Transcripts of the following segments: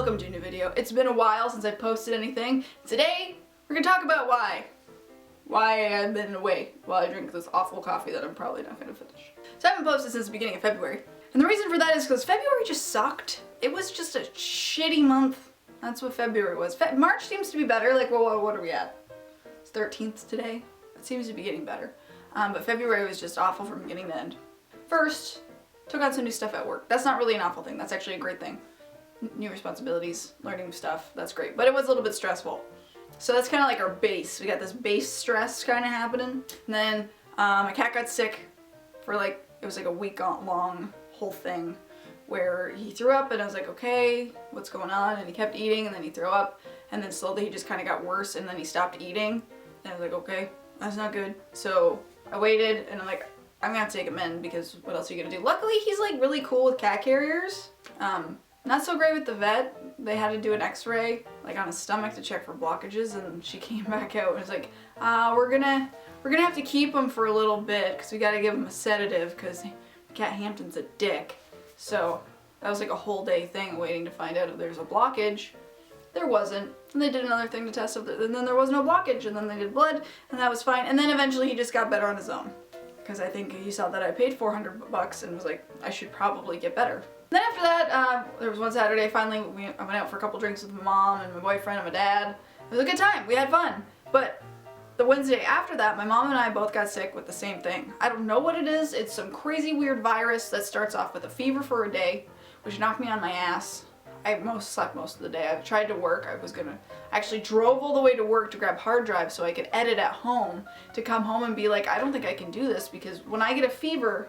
welcome to a new video. It's been a while since I posted anything. Today, we're gonna talk about why I've been away while I drink this awful coffee that I'm probably not gonna finish. So I haven't posted since the beginning of February. And the reason for that is because February just sucked. It was just a shitty month. That's what February was. March seems to be better. Like, well, what are we at? It's 13th today. It seems to be getting better. But February was just awful from beginning to end. First, took on some new stuff at work. That's not really an awful thing. That's actually a great thing. New responsibilities, learning stuff. That's great. But it was a little bit stressful. So that's kind of like our base. We got this base stress kind of happening. And then my cat got sick for it was like a week long whole thing where he threw up and I was like, okay, what's going on? And he kept eating and then he threw up and then slowly he just kind of got worse and then he stopped eating. And I was like, okay, that's not good. So I waited and I'm like, I'm gonna have to take him in because what else are you gonna do? Luckily he's like really cool with cat carriers. Not so great with the vet. They had to do an x-ray like on his stomach to check for blockages and she came back out and was like, we're gonna have to keep him for a little bit because we gotta give him a sedative because Cat Hampton's a dick. So that was like a whole day thing waiting to find out if there's a blockage. There wasn't. And they did another thing to test if and then there was no blockage and then they did blood and that was fine. And then eventually he just got better on his own. Because I think he saw that I paid $400 and was like, I should probably get better. Then after that, there was one Saturday, finally I went out for a couple drinks with my mom and my boyfriend and my dad. It was a good time, we had fun. But the Wednesday after that, my mom and I both got sick with the same thing. I don't know what it is, it's some crazy weird virus that starts off with a fever for a day, which knocked me on my ass. I slept most of the day. I tried to work. I actually drove all the way to work to grab hard drives so I could edit at home to come home and be like, I don't think I can do this because when I get a fever,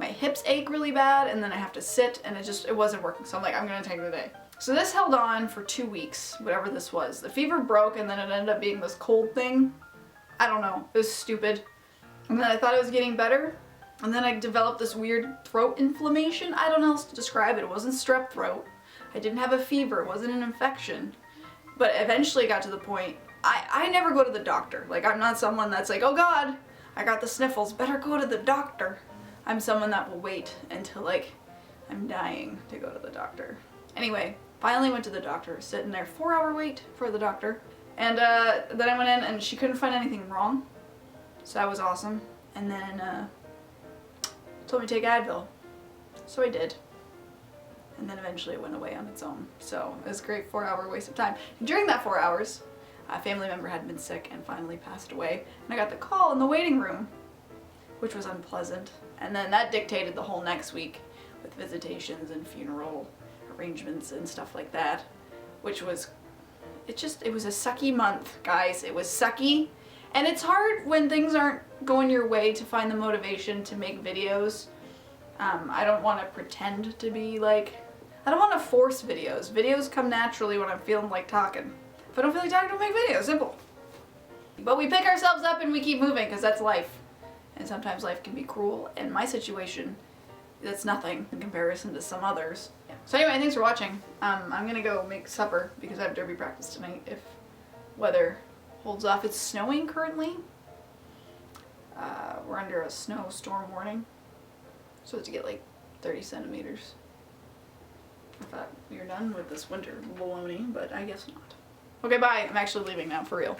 my hips ache really bad and then I have to sit and it wasn't working. So I'm like, I'm gonna take the day. So this held on for 2 weeks, whatever this was. The fever broke and then it ended up being this cold thing. I don't know, it was stupid. And then I thought it was getting better. And then I developed this weird throat inflammation. I don't know how else to describe it. It wasn't strep throat. I didn't have a fever, it wasn't an infection. But eventually got to the point, I never go to the doctor. Like I'm not someone that's like, oh God, I got the sniffles, better go to the doctor. I'm someone that will wait until like I'm dying to go to the doctor. Anyway, finally went to the doctor, sitting there 4-hour wait for the doctor. And then I went in and she couldn't find anything wrong. So that was awesome. And then told me to take Advil. So I did. And then eventually it went away on its own. So it was a great 4-hour waste of time. And during that 4 hours, a family member had been sick and finally passed away. And I got the call in the waiting room, which was unpleasant. And then that dictated the whole next week with visitations and funeral arrangements and stuff like that, which was, it was a sucky month, guys. It was sucky. And it's hard when things aren't going your way to find the motivation to make videos. I don't want to pretend to be like, I don't want to force videos. Videos come naturally when I'm feeling like talking. If I don't feel like talking, don't make videos. Simple. But we pick ourselves up and we keep moving because that's life. And sometimes life can be cruel. In my situation, that's nothing in comparison to some others. Yeah. So anyway, thanks for watching. I'm going to go make supper because I have derby practice tonight if weather holds off. It's snowing currently. We're under a snowstorm warning. So to get like 30 centimeters. I thought we were done with this winter baloney, but I guess not. Okay, bye. I'm actually leaving now, for real.